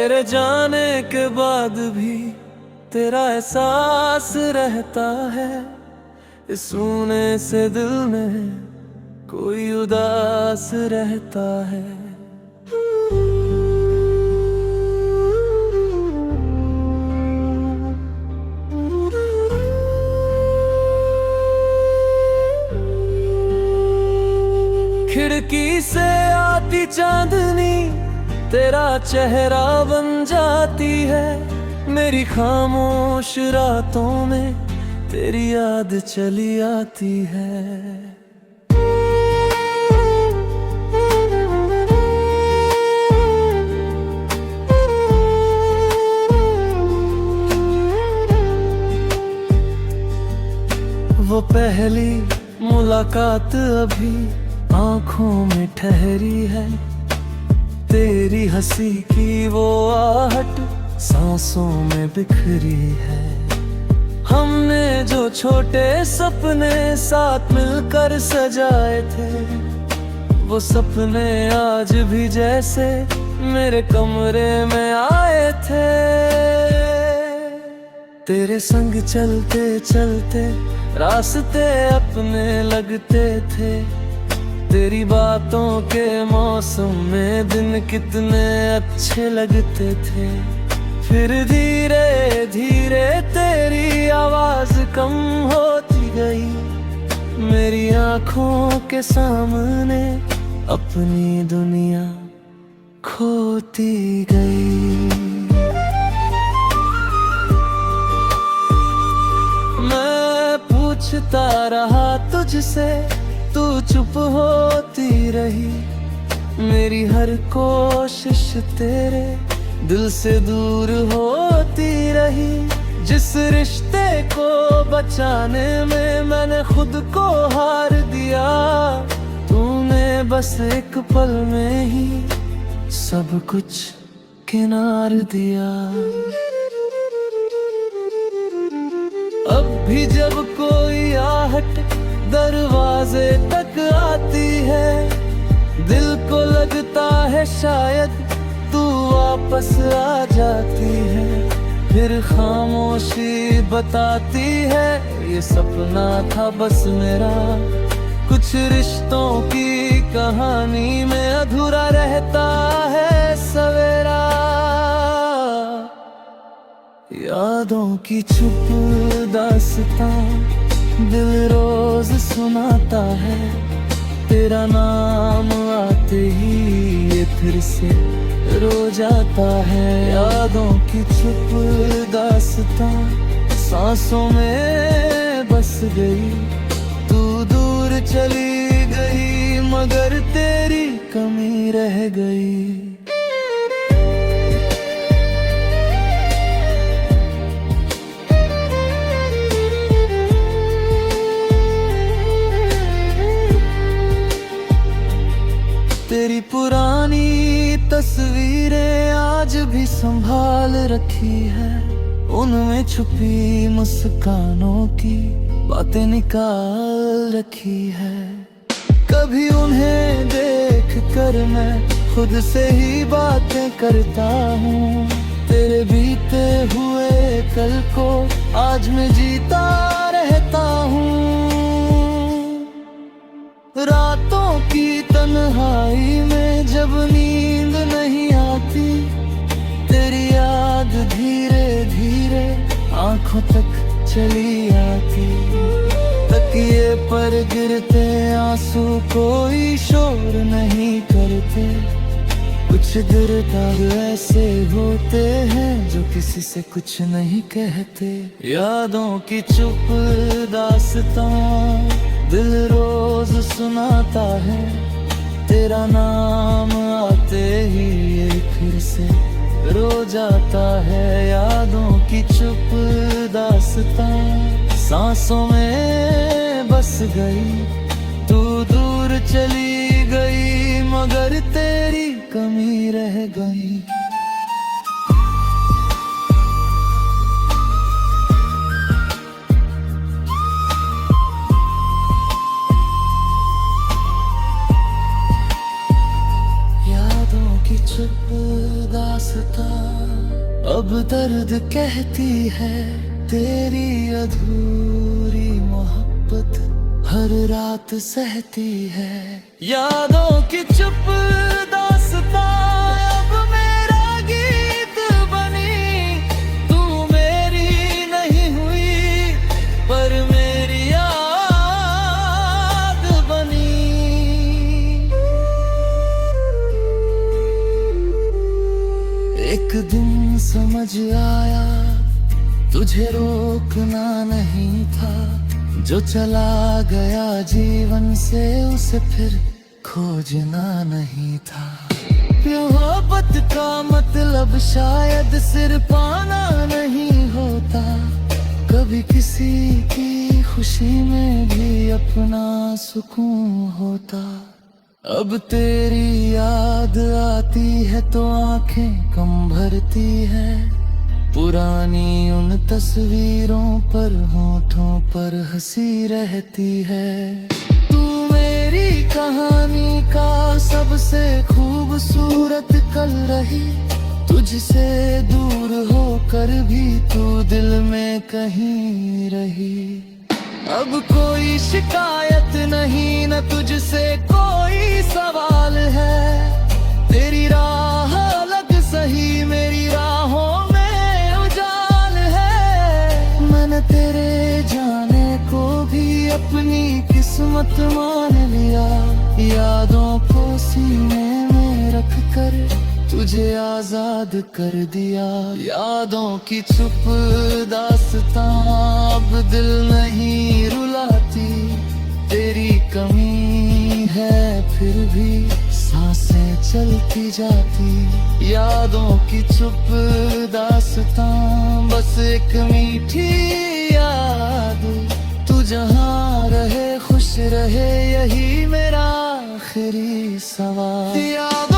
तेरे जाने के बाद भी तेरा एहसास रहता है। इस सूने से दिल में कोई उदास रहता है। खिड़की से आती चांदनी तेरा चेहरा बन जाती है। मेरी खामोश रातों में तेरी याद चली आती है। वो पहली मुलाकात अभी आंखों में ठहरी है। तेरी हंसी की वो आहट सांसों में बिखरी है। हमने जो छोटे सपने साथ मिलकर सजाए थे, वो सपने आज भी जैसे मेरे कमरे में आए थे। तेरे संग चलते चलते रास्ते अपने लगते थे। तेरी बातों के मौसम में दिन कितने अच्छे लगते थे। फिर धीरे धीरे तेरी आवाज कम होती गई। मेरी आंखों के सामने अपनी दुनिया खोती गई। मैं पूछता रहा तुझसे, तू चुप होती रही। मेरी हर कोशिश तेरे दिल से दूर होती रही। जिस रिश्ते को बचाने में मैंने खुद को हार दिया, तूने बस एक पल में ही सब कुछ किनार दिया। अब भी जब कोई आहट दरवाजे तक आती है, दिल को लगता है शायद तू वापस आ जाती है। फिर खामोशी बताती है ये सपना था बस मेरा। कुछ रिश्तों की कहानी में अधूरा रहता है सवेरा। यादों की चुप दास्तां दिल रोज सुनाता है। तेरा नाम आते ही ये फिर से रो जाता है। यादों की चुप दास्तां सांसों में बस गई। तू दूर चली गई मगर तेरी कमी रह गई। तेरी पुरानी तस्वीरें आज भी संभाल रखी है। उनमें छुपी मुस्कानों की बातें निकाल रखी है। कभी उन्हें देख कर मैं खुद से ही बातें करता हूँ। तेरे बीते हुए कल को आज मैं जीता रहता हूँ। रातों की तन्हाई में जब नींद नहीं आती, तेरी याद धीरे धीरे आंखों तक चली आती। तकिए पर गिरते आंसू कोई शोर नहीं करते। कुछ गिरदाग ऐसे होते हैं जो किसी से कुछ नहीं कहते। यादों की चुप दास्तां दिल रोज सुनाता है। तेरा नाम आते ही ये फिर से रो जाता है। यादों की चुप दास्तां सांसों में बस गई। तू दूर चली गई मगर तेरी कमी रह गई। चुप दास्तां कहती है तेरी अधूरी मोहब्बत हर रात सहती है। यादों की चुप दास्तां अब मेरा गीत बनी, तू मेरी नहीं हुई पर मेरी याद बनी। एक दिन समझ आया तुझे रोकना नहीं था, जो चला गया जीवन से उसे फिर खोजना नहीं था। मोहब्बत का मतलब शायद सिर पाना नहीं होता, कभी किसी की खुशी में भी अपना सुकून होता। अब तेरी याद आती है तो आंखें कम भरती है, पुरानी उन तस्वीरों पर होठों पर हंसी रहती है। तू मेरी कहानी का सबसे खूबसूरत कल रही, तुझसे दूर होकर भी तू दिल में कहीं रही। अब कोई शिकायत नहीं न तुझसे कोई सवाल है, तेरी राह अलग सही मेरी राहों में उजाल है। मैंने तेरे जाने को भी अपनी किस्मत मान लिया, यादों को सीने में रख कर तुझे आजाद कर दिया। यादों की चुप दास्तां अब दिल नहीं रुलाती, तेरी कमी है फिर भी सांसें चलती जाती। यादों की चुप दास्तां बस एक मीठी याद, तू जहाँ रहे खुश रहे यही मेरा आखिरी सवाल।